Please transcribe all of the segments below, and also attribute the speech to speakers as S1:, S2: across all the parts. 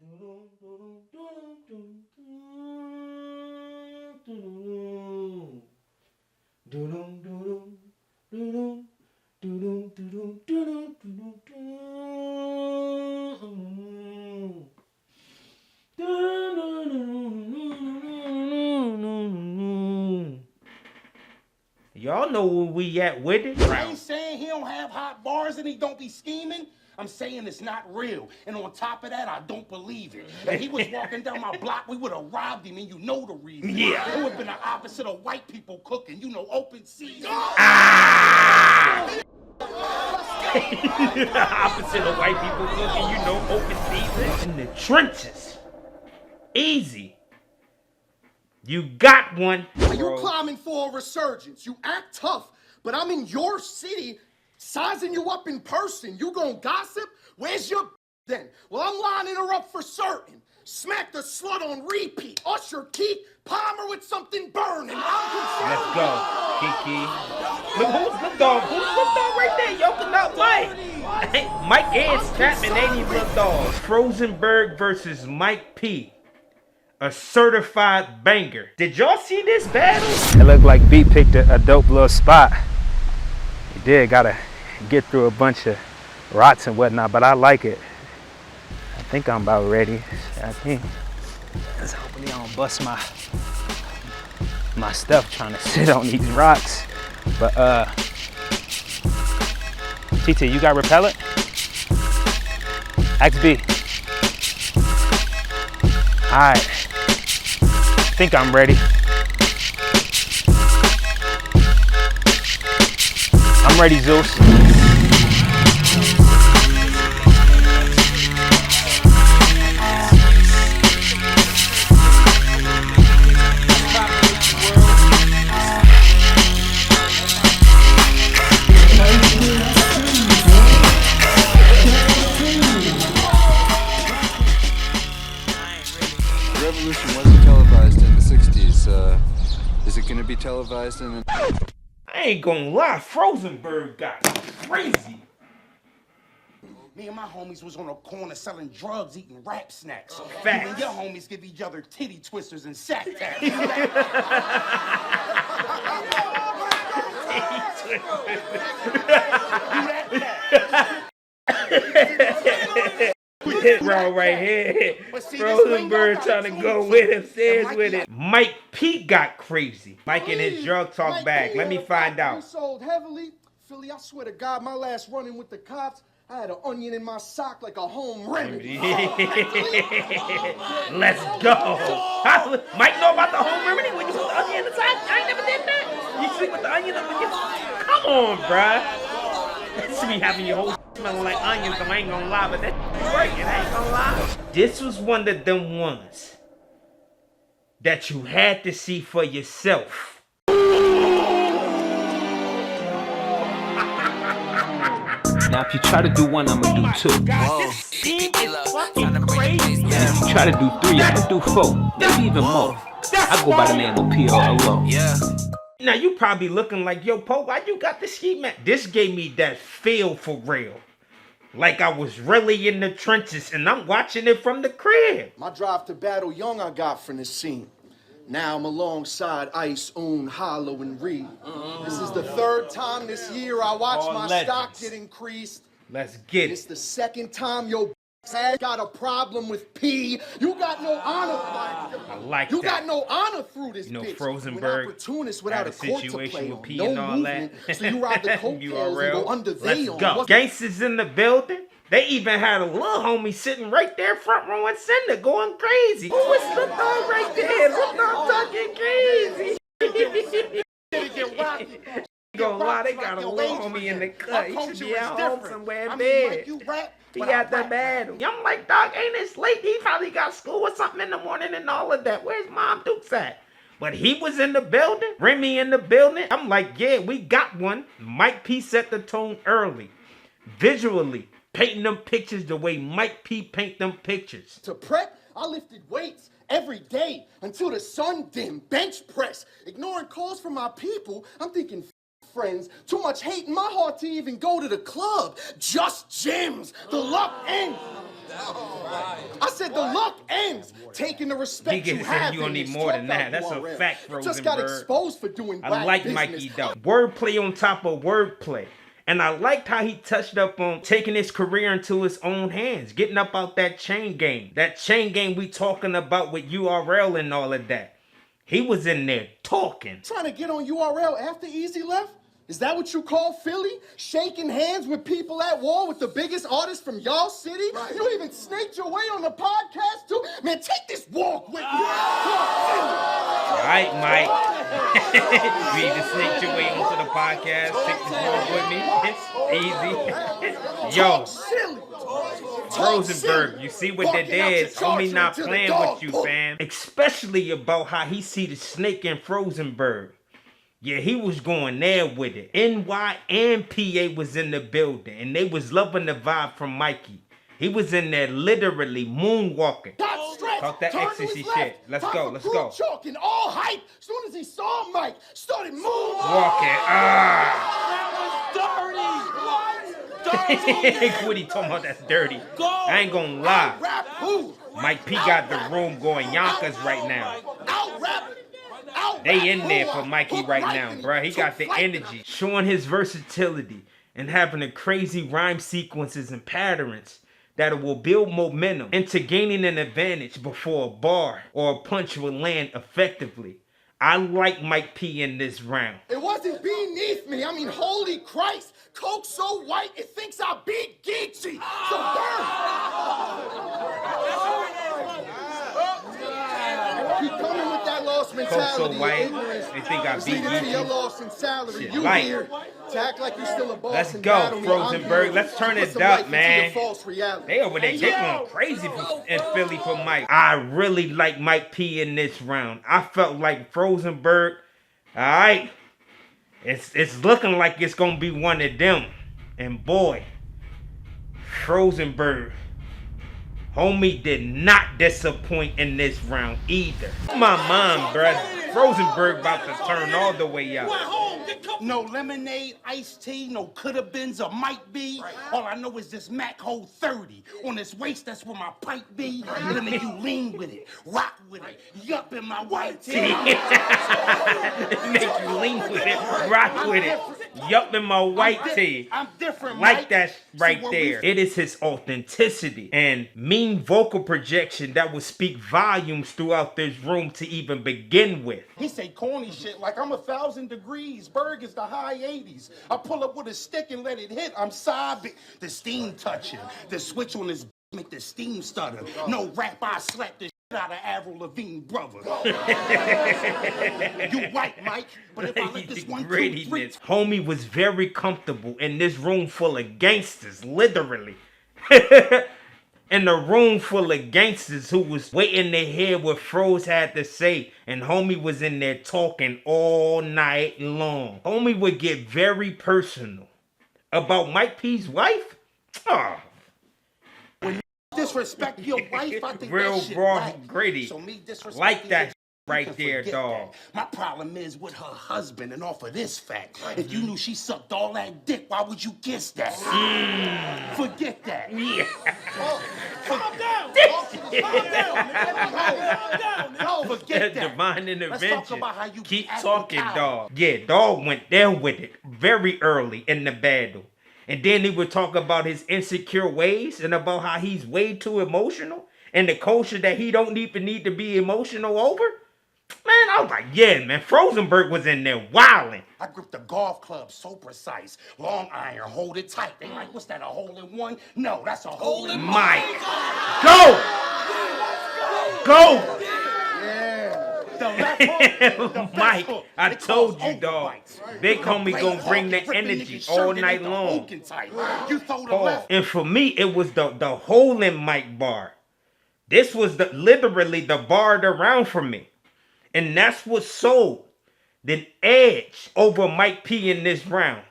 S1: Y'all know where we at with it.
S2: I ain't saying he don't have hot bars and he don't be scheming. I'm saying it's not real. And on top of that, I don't believe it. If he was walking down my block, we would have robbed him, and you know the reason.
S1: Yeah.
S2: It would have been the opposite of white people cooking. You know, open season.
S1: Opposite of white people cooking, you know, open season. In the trenches. Easy. You got one.
S2: You climbing for a resurgence. You act tough, but I'm in your city sizing you up in person. You gon' gossip? Where's your then? Well, I'm lining her up for certain. Smack the slut on repeat. Usher Keith Palmer with something burning.
S1: Let's go, Kiki. Look, who's the dog? Who's the dog right there? Yoking up Mike. Mike and Chapman ain't even the dog. Rosenberg versus Mike P. A certified banger. Did y'all see this battle?
S3: It looked like B picked a dope little spot. He did, gotta get through a bunch of rots and whatnot, but I like it. I think I'm about ready. I think. Let's hopefully I don't bust my stuff trying to sit on these rocks. But TT, you got repellent? Ask B. Alright. I think I'm ready. I'm ready, Zeus.
S4: Revolution wasn't televised in the 60s. Is it going to be televised in...
S1: I ain't gonna lie, Rosenberg got crazy.
S2: Me and my homies was on a corner selling drugs, eating rap snacks.
S1: Facts.
S2: You and your homies give each other titty twisters and sack tats.
S1: Bro, right here. Rosenberg trying to go with him, says with it. Mike P got crazy. Mike and his drug talk bag. Let me find out.
S2: Sold heavily. Philly, I swear to God, my last run-in with the cops, I had an onion in my sock like a home remedy.
S1: Let's go. Mike know about the home remedy when you put the onion in the sock? I ain't never did that. You sleep with the onion up in your... Come on, bruh. This be having your whole smelling like onions, so I ain't gonna lie, but that's working, I ain't gonna lie. This was one of them ones that you had to see for yourself.
S5: Now if you try to do one, I'ma do two.
S1: This scene is fucking crazy.
S5: And if you try to do three, I'ma do four. Maybe even more. I go by the name of P.O.L.O. Yeah.
S1: Now you probably looking like, yo, Poe, why you got the ski mat? This gave me that feel for real. Like I was really in the trenches and I'm watching it from the crib.
S2: My drive to battle young I got from this scene. Now I'm alongside Ice, Oon, Hollow, and Reed. This is the third time this year I watched
S1: All
S2: my
S1: legends.
S2: stock get increased.
S1: Let's get
S2: It's
S1: it.
S2: the second time your ass got a problem with P. You got no honor.
S1: I like
S2: You
S1: that.
S2: got no honor through this
S1: You know,
S2: bitch.
S1: Rosenberg
S2: With opportunists without
S1: had
S2: a
S1: a
S2: court to
S1: situation
S2: play
S1: with
S2: on.
S1: P
S2: No
S1: and all
S2: movement,
S1: that.
S2: so you ride the coattails and go under
S1: Let's
S2: they on.
S1: go. Gangsters in the building. They even had a little homie sitting right there front row and center going crazy. Who is the dog right there? Look, I'm talking crazy. Gonna lie, they got a little homie in the cut. He should be at home somewhere in bed. He got the battle. I'm like, dog, ain't this late? He probably got school or something in the morning and all of that. Where's Mom Dukes at? But he was in the building. Remy in the building. I'm like, yeah, we got one. Mike P set the tone early. Visually, painting them pictures the way Mike P paint them pictures.
S2: To prep, I lifted weights every day until the sun dimmed. Bench press, ignoring calls from my people. I'm thinking, friends. Too much hate in my heart to even go to the club. Just gyms. The luck ends. I said the luck ends. Taking the respect you have.
S1: You don't need more than that. That's a fact, Rosenberg.
S2: Just got exposed for doing
S1: I like Mikey though. Wordplay on top of wordplay. And I liked how he touched up on taking his career into his own hands, getting up out that chain game. That chain game we talking about with URL and all of that. He was in there talking.
S2: Trying to get on URL after Easy left? Is that what you call Philly? Shaking hands with people at war with the biggest artists from y'all city? Right. You even snaked your way on the podcast too? Man, take this walk with me.
S1: All right, Mike. You either snaked your way onto the podcast, take this walk with me. It's easy. Yo. Rosenberg, you see what that is? Homie not playing with you, fam. Especially about how he see the snake in Rosenberg. Yeah, he was going there with it. NY and PA was in the building, and they was loving the vibe from Mikey. He was in there literally moonwalking. Talk that ecstasy shit. Let's go, let's go.
S2: Chalking, all hype. As soon as he saw Mike, started moonwalking.
S1: What he talking about? That's dirty. I ain't gonna lie. Mike P got the room going Yonkers right now. They in there for Mikey right now, bro. He got the energy, showing his versatility and having the crazy rhyme sequences and patterns that will build momentum into gaining an advantage before a bar or a punch will land effectively. I like Mike P in this round.
S2: It wasn't beneath me. I mean, holy Christ. Coke so white, it thinks I beat Geechee. So keep coming with that lost mentality.
S1: Coke so white, they think I beat Geechee.
S2: Your loss in salary.
S1: Shit,
S2: you
S1: light.
S2: here to act like you're still a boss.
S1: Let's go, Rosenberg. Let's turn it up, man. They over there going crazy in Philly for Mike. I really like Mike P in this round. I felt like Rosenberg, all right, it's looking like it's going to be one of them. And boy, Rosenberg, homie did not disappoint in this round either. My mom, bruh. Rosenberg about to turn all the way up.
S6: No lemonade, iced tea, no coulda beens or might be. All I know is this Mac hold 30. On his waist, that's where my pipe be. It'll make you lean with it, rock with it, yup in my white tee.
S1: Make you lean with it, rock with it, yup in my white tee.
S6: I'm different,
S1: like
S6: Mike.
S1: that right there. It is his authenticity and mean vocal projection that will speak volumes throughout this room to even begin with.
S6: He say corny shit like I'm 1,000 degrees. Berg is the high 80s. I pull up with a stick and let it hit. I'm sobbing. The steam touching. The switch on his make the steam stutter. No rap, I slap the shit out of Avril Lavigne, brother. You white, Mike, but if I let this 1, 2, 3...
S1: Homie was very comfortable in this room full of gangsters, literally. In a room full of gangsters who was waiting to hear what Froze had to say. And homie was in there talking all night long. Homie would get very personal. About Mike P's wife? Oh.
S6: When you disrespect your wife, I think
S1: real
S6: that shit
S1: raw
S6: right.
S1: gritty.
S6: So me disrespecting
S1: like that
S6: you
S1: right there, dog.
S6: That. My problem is with her husband and off of this fact. If you knew she sucked all that dick, why would you kiss that? Forget that.
S1: Yeah.
S6: Calm down. No, forget that.
S1: Divine intervention.
S6: Let's talk about how you
S1: keep talking, dog. Yeah, dog went there with it very early in the battle. And then he would talk about his insecure ways and about how he's way too emotional and the culture that he don't even need to be emotional over. Man, I was like, yeah, man, Rosenberg was in there wilding.
S6: I gripped the golf club so precise. Long iron, hold it tight. They like, what's that, a hole in one? No, that's a hole in
S1: Mike. Go! Go! Mike, I told you, dog. Big homie gonna bring the energy all night long. And for me, it was the hole in Mike bar. This was literally the bar of the round for me. And that's what sold. Then edge over Mike P in this round.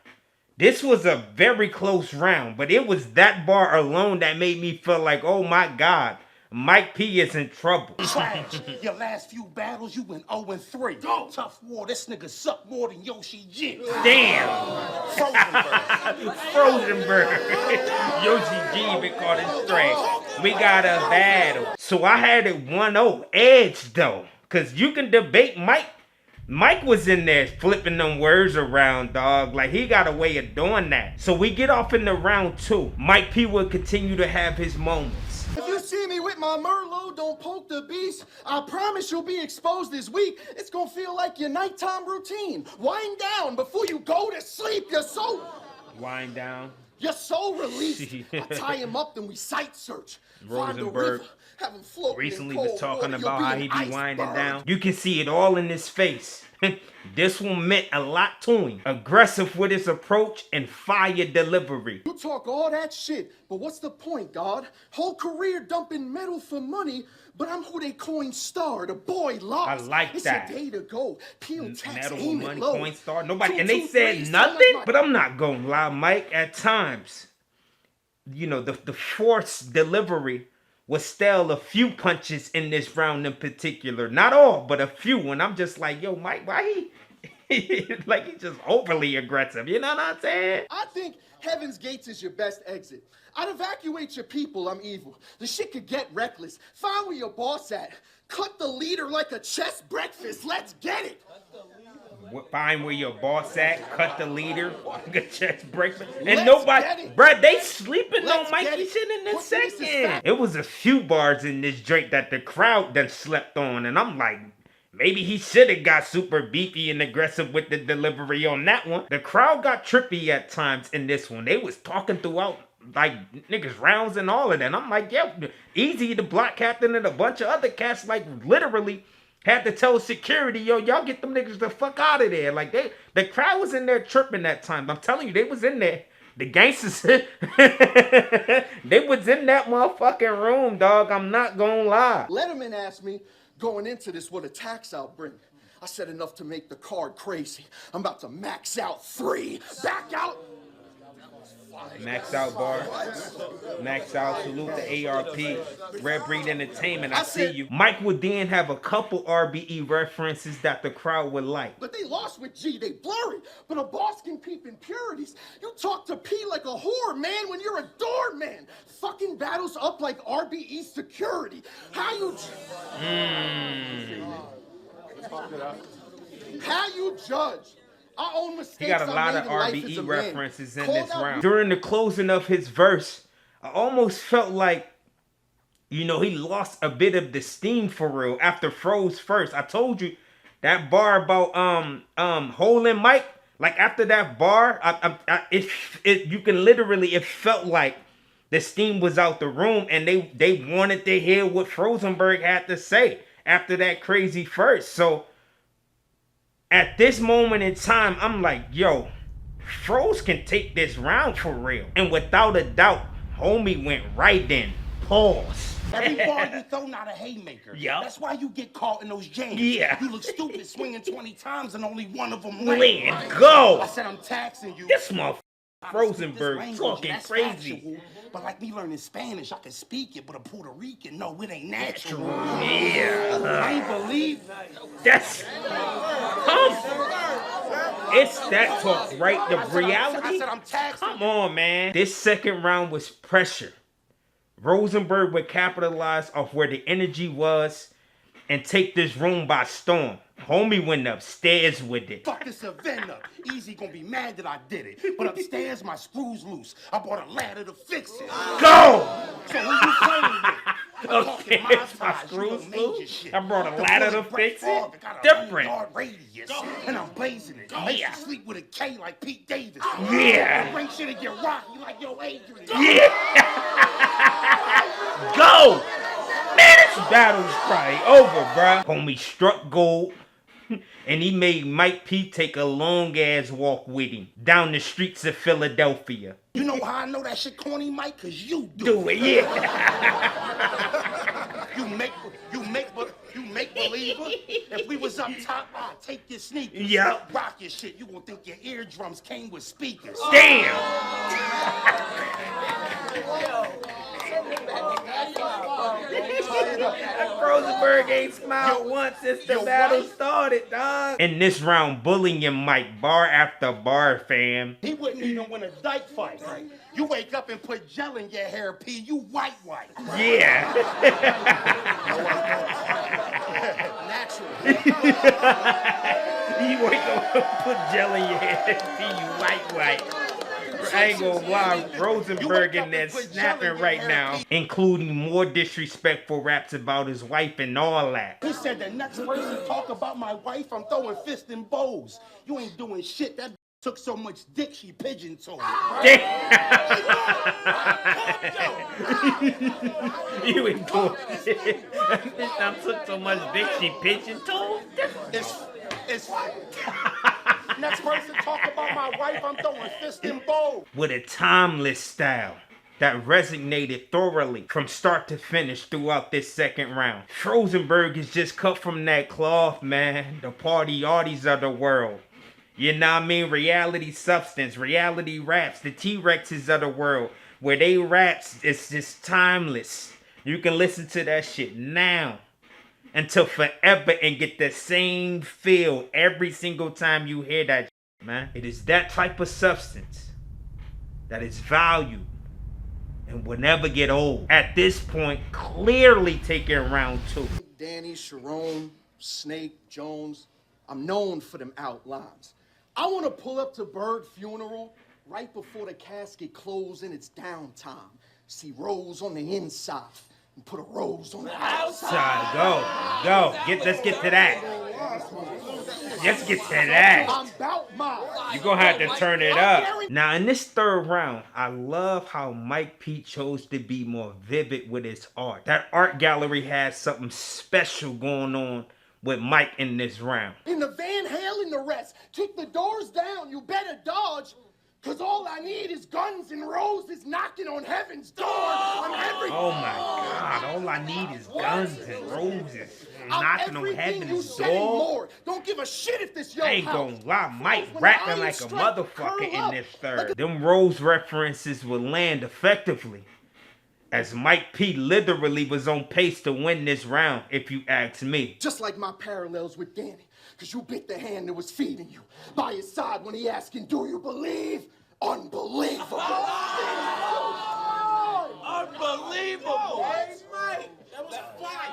S1: This was a very close round, but it was that bar alone that made me feel like, oh my God, Mike P is in trouble.
S6: Trash. Your last few battles, you went 0-3. Go. Tough war. This nigga sucked more than Yoshi G.
S1: Damn.
S6: Rosenberg.
S1: Rosenberg. Yoshi G been called in straight. We got a battle. So I had it 1-0 edge though. Cause you can debate Mike. Mike was in there flipping them words around, dog. Like, he got a way of doing that. So we get off into round 2. Mike P will continue to have his moments.
S2: If you see me with my Merlot, don't poke the beast. I promise you'll be exposed this week. It's gonna feel like your nighttime routine. Wind down before you go to sleep. You're so...
S1: Wind down.
S2: You're so released. I tie him up, then we sight search. Find the river, have him floating
S1: Recently
S2: in cold
S1: was talking
S2: water.
S1: about
S2: You'll
S1: how
S2: be
S1: he
S2: an
S1: be winding
S2: iceberg.
S1: down. You can see it all in his face. This one meant a lot to him. Aggressive with his approach and fire delivery.
S2: You talk all that shit, but what's the point, God? Whole career dumping metal for money, but I'm who they coin star, the boy lost.
S1: I like
S2: it's
S1: that.
S2: It's your day to go. Peel tax,
S1: Metal
S2: aim
S1: money,
S2: it low.
S1: coin star, nobody.
S2: 2,
S1: And they
S2: 2,
S1: said
S2: 3,
S1: nothing.
S2: like
S1: But I'm not gonna lie, Mike. At times, you know, the forced delivery was still a few punches in this round in particular. Not all, but a few. And I'm just like, yo, Mike, why he like he's just overly aggressive? You know what I'm saying?
S2: I think Heaven's Gates is your best exit. I'd evacuate your people, I'm evil. The shit could get reckless. Find where your boss at. Cut the leader like a chess breakfast. Let's get it.
S1: Find where your boss at, cut the leader, get chest breakfast. And
S2: Let's
S1: nobody,
S2: get it.
S1: bruh, they sleeping
S2: Let's
S1: on Mikey
S2: get it.
S1: shit in this
S2: Put this
S1: second.
S2: aside.
S1: It was a few bars in this drink that the crowd done slept on. And I'm like, maybe he should have got super beefy and aggressive with the delivery on that one. The crowd got trippy at times in this one. They was talking throughout, like, niggas rounds and all of that. And I'm like, yeah, Easy, the block captain, and a bunch of other cats, like, literally had to tell security, yo, y'all get them niggas the fuck out of there. Like, the crowd was in there tripping that time. I'm telling you, they was in there. The gangsters, they was in that motherfucking room, dog. I'm not gonna lie.
S2: Letterman asked me, going into this, what a tax I'll bring. I said enough to make the card crazy. I'm about to max out 3. Back out.
S1: Max out, bar. Max out. Salute the ARP. Red Breed Entertainment. I see you. Mike would then have a couple RBE references that the crowd would like.
S2: But they lost with G. They blurry. But a boss can peep impurities. You talk to P like a whore, man, when you're a doorman. Fucking battles up like RBE security. How you... How you judge? Our own mistakes.
S1: He got a lot of RBE references in this round. During the closing of his verse, I almost felt like, you know, he lost a bit of the steam for real after Froze first. I told you that bar about holding Mike. Like after that bar, you can literally, it felt like the steam was out the room, and they wanted to hear what Rosenberg had to say after that crazy first. So at this moment in time, I'm like, yo, Froze can take this round for real. And without a doubt, homie went right in. Pause.
S6: Every ball you throw, not a haymaker.
S1: Yup.
S6: That's why you get caught in those jams.
S1: Yeah.
S6: You look stupid swinging 20 times and only one of them
S1: Land, go.
S6: I said I'm taxing you.
S1: This motherfucker
S6: I speak this
S1: Rosenberg
S6: language,
S1: talking
S6: that's
S1: crazy.
S6: factual. But like me learning Spanish, I can speak it, but a Puerto Rican, no, it ain't natural.
S1: Yeah.
S6: I ain't believe.
S1: That's it's that talk, right? The
S6: I
S1: reality.
S6: said I'm taxing.
S1: Come on, man. This second round was pressure. Rosenberg would capitalize off where the energy was and take this room by storm. Homie went upstairs with it.
S6: Fuck this event up. Easy gonna be mad that I did it. But upstairs, my screws loose. I bought a ladder to fix it.
S1: Go!
S6: So who you playing with? I'm talking
S1: Okay,
S6: size,
S1: my
S6: you
S1: screws
S6: know, major
S1: loose.
S6: shit.
S1: I brought a
S6: The
S1: ladder
S6: bullet
S1: to
S6: Brett
S1: fix
S6: Favre
S1: it.
S6: got a
S1: Different.
S6: 100-yard radius, and I'm blazing it. Makes you sleep with a K like Pete Davis.
S1: Yeah.
S6: Bring shit and get rocky like yo Adrian.
S1: Yeah. Go! Man, this battle's probably over, bruh. Homie struck gold, and he made Mike P take a long-ass walk with him down the streets of Philadelphia.
S6: You know how I know that shit corny, Mike? Cause you
S1: Do it, yeah.
S6: You make believer. If we was up top, I'd take your sneakers.
S1: Yup.
S6: Rock your shit. You gonna think your eardrums came with speakers.
S1: Damn. Rosenberg ain't smiled once since the battle started, dog. In this round, bullying Mike bar after bar, fam.
S6: He wouldn't even win a dyke fight. Right? You wake up and put gel in your hair, P. You white.
S1: Yeah.
S2: Naturally.
S1: You wake up and put gel in your hair, P. You white. I ain't gonna lie, Rosenberg in there snapping right now, including more disrespectful raps about his wife and all that.
S6: He said the next person talk about my wife, I'm throwing fists and bows. You ain't doing shit. That took so much dick she pigeon-toed.
S1: You ain't doing shit. I took so much dick she pigeon-toed.
S6: It's next person talk about my wife, I'm throwing fist and bow.
S1: With a timeless style that resonated thoroughly from start to finish throughout this second round. Rosenberg is just cut from that cloth, man. The party arties of the world. You know what I mean? Reality substance, reality raps, the T-Rexes of the world. Where they raps, it's just timeless. You can listen to that shit now until forever and get the same feel every single time you hear that shit, man. It is that type of substance that is valued and will never get old. At this point, clearly taking round 2.
S2: Danny, Sharon, Snake, Jones, I'm known for them outlines. I want to pull up to Berg funeral right before the casket closed and it's downtime. See Rose on the inside and put a rose on the outside.
S1: Go. Let's get to that. Let's get to that.
S2: I'm about mine.
S1: You're gonna have to turn it up. Now, in this third round, I love how Mike P chose to be more vivid with his art. That art gallery has something special going on with Mike in this round.
S2: In the Van Halen the rest, kick the doors down, you better dodge. Cause all I need is guns and roses knocking on heaven's door. I'm everything.
S1: Oh my God, all I need is guns and roses knocking on heaven's door.
S2: Don't give a shit if this yo
S1: I ain't gonna lie, Mike rapping like a motherfucker in this third. Them Rose references will land effectively, as Mike P literally was on pace to win this round, if you ask me.
S2: Just like my parallels with Danny, because you bit the hand that was feeding you. By his side when he asking, do you believe? Unbelievable.
S7: Unbelievable. That's right.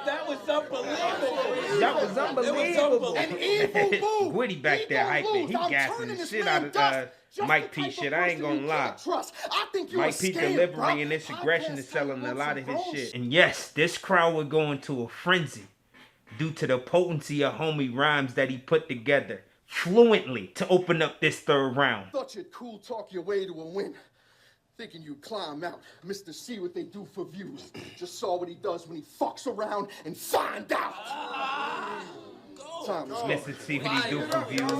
S7: That was unbelievable.
S1: That was unbelievable.
S2: An evil move.
S1: Gwitty back there hyping. He gassing the shit out of Mike P shit. I ain't gonna lie. Mike P delivery and this aggression is selling a lot of his shit. And yes, this crowd would go into a frenzy due to the potency of homie rhymes that he put together fluently to open up this third round.
S2: Thought you'd cool talk your way to a win. Thinking you'd climb out, Mr. See what they do for views. Just saw what he does when he fucks around and find out.
S1: Mr. See what he do for views.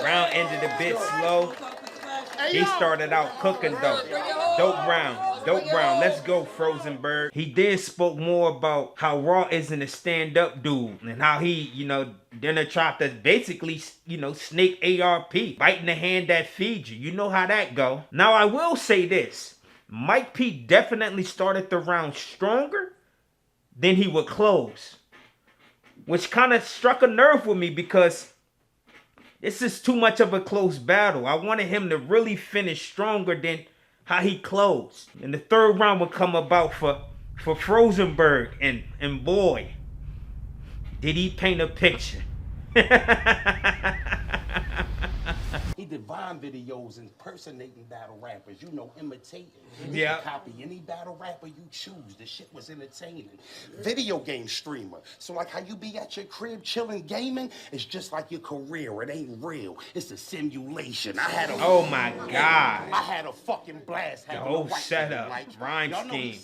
S1: Round ended a bit slow. He started out cooking though. Dope round. Let's go, Rosenberg. He then spoke more about how Raw isn't a stand-up dude and how he, then tried to basically, snake ARP, biting the hand that feeds you. You know how that go. Now, I will say this. Mike P definitely started the round stronger than he would close, which kind of struck a nerve with me because this is too much of a close battle. I wanted him to really finish stronger than how he closed. And the third round would come about for Rosenberg, and boy, did he paint a picture.
S6: He did Vine videos impersonating battle rappers, imitating.
S1: Yeah.
S6: You can copy any battle rapper you choose. The shit was entertaining. Video game streamer. So like how you be at your crib chilling gaming, it's just like your career. It ain't real. It's a simulation.
S1: Oh my God.
S6: I had a fucking blast.
S1: The whole setup, rhyme scheme.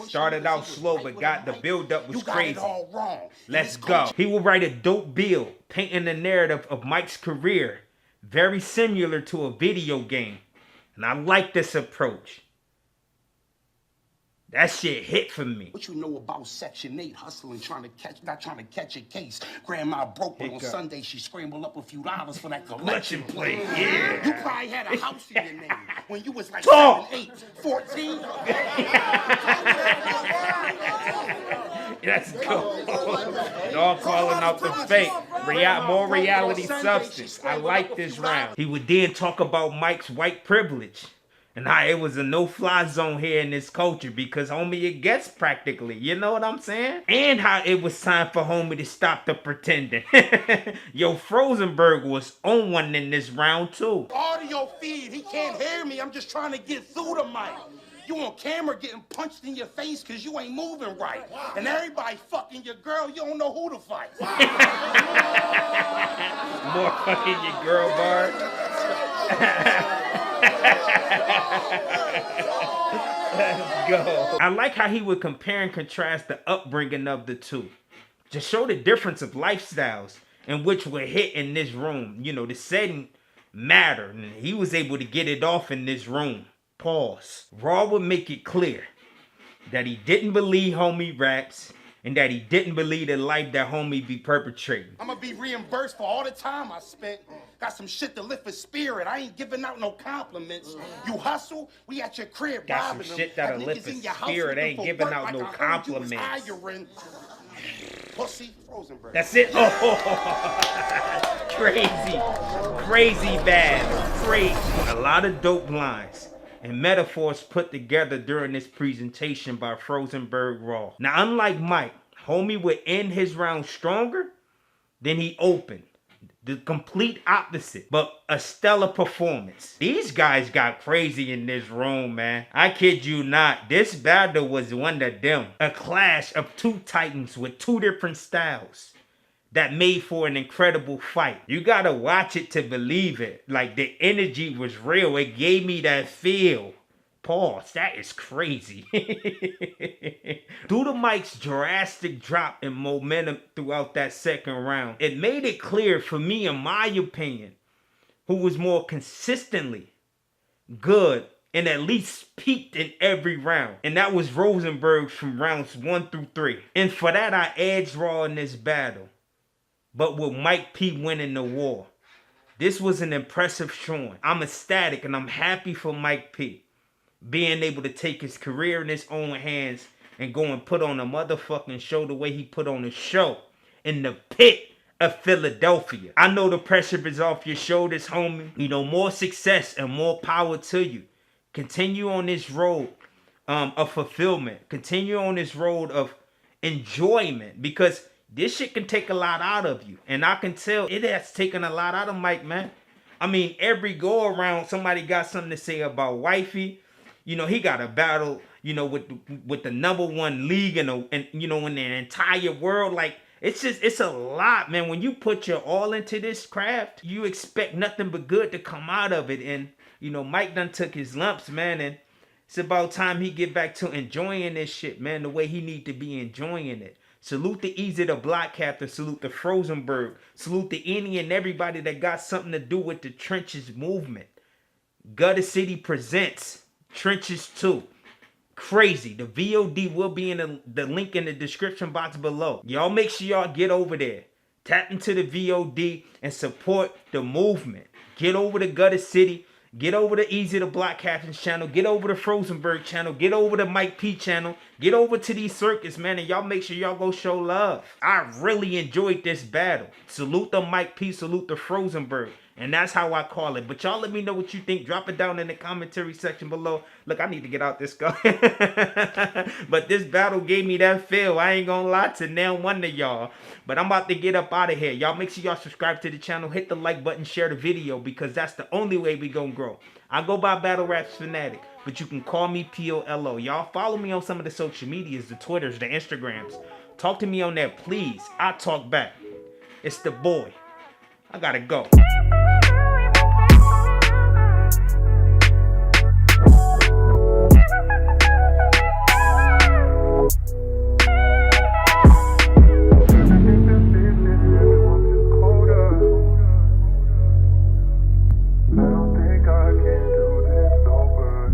S1: Started out slow, but the build-up was crazy.
S6: Got it all wrong.
S1: Let's go. He will write a dope bill, painting the narrative of Mike's career, very similar to a video game. And I like this approach. That shit hit for me.
S6: What you know about Section 8 hustling, not trying to catch a case? Grandma broke, but on Sunday she scrambled up a few dollars for that collection plate.
S1: Yeah.
S6: You probably had a house in your name when you was like 7, 8, 14.
S1: Let's go. Y'all calling out the fake. More reality substance. I like this round. He would then talk about Mike's white privilege and how it was a no-fly zone here in this culture because, homie, it gets practically. You know what I'm saying? And how it was time for homie to stop the pretending. Yo, Rosenberg was on one in this round, too.
S6: Audio feed, he can't hear me. I'm just trying to get through the mic. You on camera getting punched in your face because you ain't moving right. And everybody fucking your girl, you don't know who to fight.
S1: More fucking your girl bars. Let's go. I like how he would compare and contrast the upbringing of the two. To show the difference of lifestyles in which were hit in this room. You know, the setting mattered. And he was able to get it off in this room. Pause. Raw would make it clear that he didn't believe homie raps and that he didn't believe the life that homie be perpetrating.
S6: I'm gonna be reimbursed for all the time I spent. Got some shit to lift his spirit. I ain't giving out no compliments. You hustle, we at your crib
S1: Got
S6: robbing
S1: some
S6: them.
S1: shit that'll
S6: Got
S1: lift
S6: niggas in
S1: his
S6: your house
S1: spirit.
S6: looking
S1: Ain't
S6: for
S1: giving
S6: work
S1: out
S6: like
S1: no
S6: I heard you was
S1: compliments.
S6: hiring. Pussy, Rosenberg.
S1: That's it. Oh, crazy. Crazy bad. Crazy. A lot of dope lines and metaphors put together during this presentation by Rosenberg Raw. Now, unlike Mike, homie would end his round stronger than he opened. The complete opposite, but a stellar performance. These guys got crazy in this room, man. I kid you not. This battle was one of them. A clash of two titans with two different styles that made for an incredible fight. You gotta watch it to believe it. Like, the energy was real. It gave me that feel. Pause. That is crazy. Due to Mike's drastic drop in momentum throughout that second round, it made it clear for me, in my opinion, who was more consistently good and at least peaked in every round. And that was Rosenberg from rounds 1 through 3. And for that, I edged Raw in this battle. But with Mike P winning the war. This was an impressive showing. I'm ecstatic and I'm happy for Mike P being able to take his career in his own hands and go and put on a motherfucking show the way he put on a show in the pit of Philadelphia. I know the pressure is off your shoulders, homie. You know, more success and more power to you. Continue on this road of fulfillment. Continue on this road of enjoyment, because this shit can take a lot out of you. And I can tell it has taken a lot out of Mike, man. I mean, every go around, somebody got something to say about wifey. You know, he got a battle, you know, with the #1 league and you know, in the entire world. Like, it's a lot, man. When you put your all into this craft, you expect nothing but good to come out of it. And, you know, Mike done took his lumps, man. And it's about time he get back to enjoying this shit, man, the way he need to be enjoying it. Salute the Easy the Block Captain. Salute the Rosenberg. Salute the any and everybody that got something to do with the Trenches movement. Guttacity presents Trenches 2. Crazy. The VOD will be in the link in the description box below. Y'all make sure y'all get over there. Tap into the VOD and support the movement. Get over to Guttacity. Get over to Easy the Block Captain's channel. Get over to Rosenberg channel. Get over to Mike P channel. Get over to these circuits, man. And y'all make sure y'all go show love. I really enjoyed this battle. Salute the Mike P. Salute the Rosenberg. And that's how I call it. But y'all let me know what you think. Drop it down in the commentary section below. Look, I need to get out this guy. But this battle gave me that feel. I ain't gonna lie to now one of y'all. But I'm about to get up out of here. Y'all make sure y'all subscribe to the channel. Hit the like button. Share the video. Because that's the only way we gonna grow. I go by Battle Raps Fanatic. But you can call me POLO. Y'all follow me on some of the social medias. The Twitters. The Instagrams. Talk to me on there, please. I talk back. It's the boy. I gotta go.